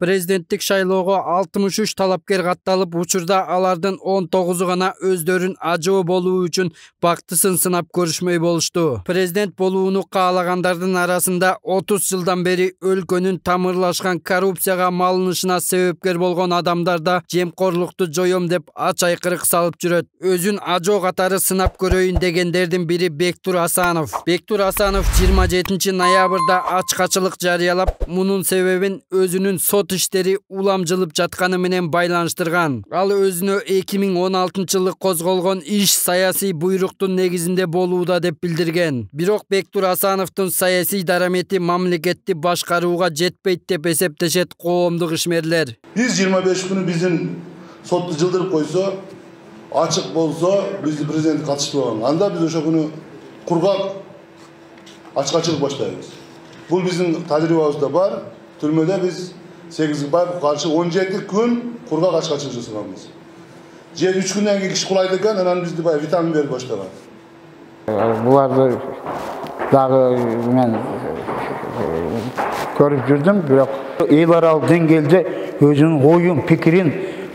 Президенттик шайлоого 63 талапкер катталып, учурда алардын 19 гана өздөрүн ажоо болуу үчүн бактысын сынап көрүшмөй болушту. Президент болууну каалагандардын арасында 30 жылдан бери өлкөнүн тамырлашкан коррупцияга малынышына себепкер болгон адамдар да жемкорлукту жоём деп ачайкырык салып жүрөт. Өзүн ажоо катары сынап көрөйүн дегендердин бири Бектур Асанов. Бектур Асанов 27 ноябрда ачкачылык жарыялап, мунун себебин өзүнүн сот иштери уламжылып жатканы менен байланыштырган. Ал өзүнө 2016 жылы козголгон иш саясий буйруктун негизинде болууда деп билдирген. Бирок Бектур Асановдун саясий дарамети мамлекетти башкарууга жетпейт деп эсептешет коомдук ишмерлер. Биз 25 күнү биздин сотту жылдырып койсо, ачык болсо, бизди президент катыштырбаган. Анда биз ошо күнү кургак ачкачылык баштайбыз. Бул биздин тажрыйбабызда бар. Түрмөдө биз Сегизбаевге каршы 17 күн кургак ачкачылык жасаганбыз. Же 3 күндөн кийин киши кулайды экен, анан бизди баягы витамин берип баштаган. Буларды дагы мен көрүп жүрдүм, бирок эл аралык деңгээлде өзүнүн оюн, пикирин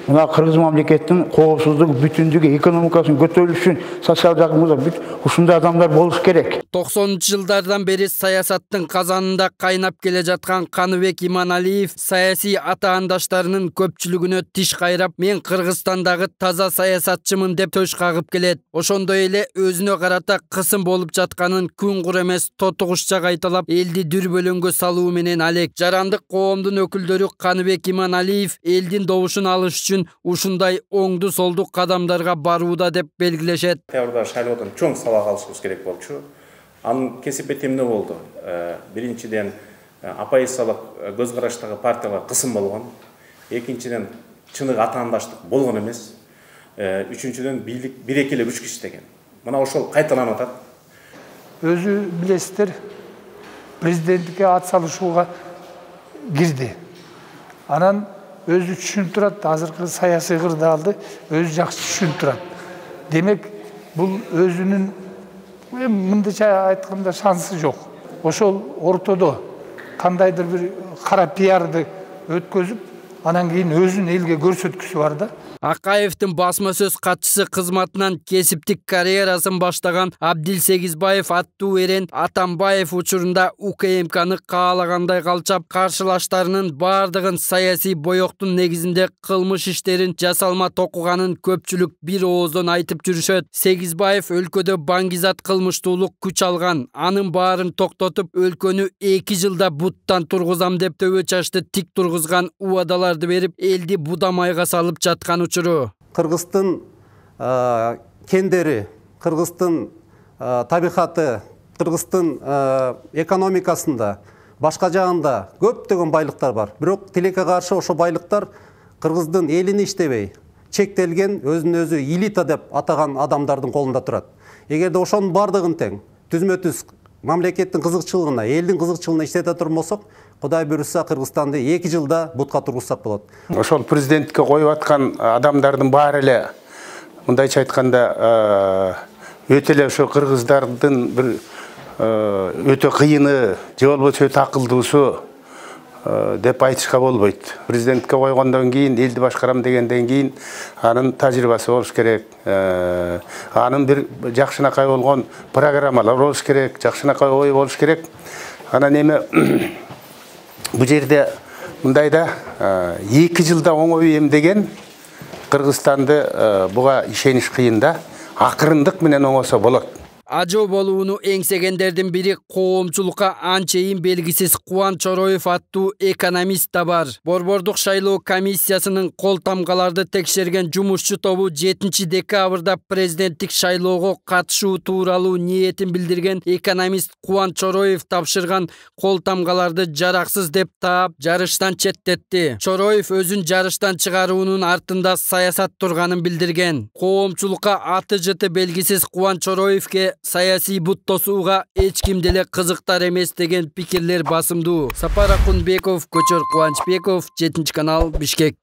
мына Кыргыз мамлекеттин коопсуздугу, бүтүндүгү, экономикасынын көтөрүлүшү үчүн социал жагымызда ушундай адамдар болуш керек. 90-жылдардан бери саясаттын казанында кайнап келе жаткан Каныбек Иманалиев саясий атаандаштарынын көпчүлүгүнө тиш кайрап, мен Кыргызстандагы таза саясатчымын деп төш кагып келет. Ошондой эле өзүнө карата кысым болуп жатканын күн кур эмес тотугушча кайталап, элди дүрбөлөңгө салуу менен алек. Жарандык коомдун өкүлдөрү Каныбек Иманалиев элдин добушун алыш үчүн ушундай оңду солду кадамдарга барууда деп белгилешет. Теорда шайлоодон чоң сабак алышыбыз керек болчу. Анын кесип эмне болду? Биринчиден оппозициялык көз караштагы партияларга кысым болгон. Экинчиден чыныгы атаандаштык болгон эмес. Үчүнчүдөн бийлик бирекелеп үч киши деген. Мына ошол кайталанып атат. Өзү билесиздер, президенттикке ат салышууга кирди. Анан өзү түшүнүп турат, азыркы саясий кырдаалды өзү жакшы түшүнүп турат. Демек, бул өзүнүн мындайча айтканда шансы жок. Ошол ортодо кандайдыр бир кара пиарды өткөзүп, анан кийин өзүн элге көрсөткүсү бар да. Акаевдин басма сөз катчысы кызматынан кесиптик карьерасын баштаган Абдил Сегизбаев аттуу эрен Атамбаев учурунда УКМКны каалагандай калчап, каршылаштарынын бардыгын саясий боёктун негизинде кылмыш иштерин жасалма токуганын көпчүлүк бир ооздон айтып жүрүшөт. Сегизбаев өлкөдө баңгизат кылмыштуулук күч алган, анын баарын токтотуп, өлкөнү 2 жылда буттан тургузам деп төбө чачты тик тургузган убадаларды берип, элди будамайга салып жаткан учуру. Кыргыздын кендери, Кыргыздын табигаты, Кыргыздын экономикасында, башка жагында көптөгөн байлыктар бар. Бирок тилекке каршы ошо байлыктар Кыргыздын элин иштебей, чектелген, өзүн өзү элита деп атаган адамдардын колунда турат. Эгерде ошонун бардыгын тең түзмө-түз мамлекеттин кызыкчылыгына, элдин кызыкчылыгына иштете турмосок, Кудай буйруса Кыргызстанды 2 жылда бутка тургузсак болот. Ошол президентке коюп аткан адамдардын баары эле мындайча айтканда өтө эле ошо кыргыздардын бир өтө кыйыны, же болбосо өтө акылдуусу деп айтышка болбойт. Президентке койгондон кийин, элди башкарам дегенден кийин анын тажрыйбасы болуш керек. Анын бир жакшынакай болгон программалар болуш керек, жакшынакай ой болуш керек. Анан эми бу жерде мындай да 2 жылда оңой эмдеген Кыргызстанды буга ишениш кыйын да, акырындык менен оңосо болот. Ажоо болууну эңсегендердин бири коомчулукка анчейин белгисиз Кубан Чороев аттуу экономист да бар. Борбордук шайлоо комиссиясынын кол тамгаларды текшерген жумушчу тобу 7 декабрда президенттик шайлоого катышуу тууралуу ниетин билдирген экономист Кубан Чороев тапшырган кол тамгаларды жараксыз деп таап, жарыштан четтетти. Чороев өзүн жарыштан чыгаруунун артында саясат турганын билдирген. Коомчулукка аты жыты белгисиз Кубан Чороевке саясий бут тосууга эч ким деле кызыктар эмес деген пикирлер басымдуу. Сапар Акунбеков, Көчөр Кубанычбеков, 7 канал, Бишкек.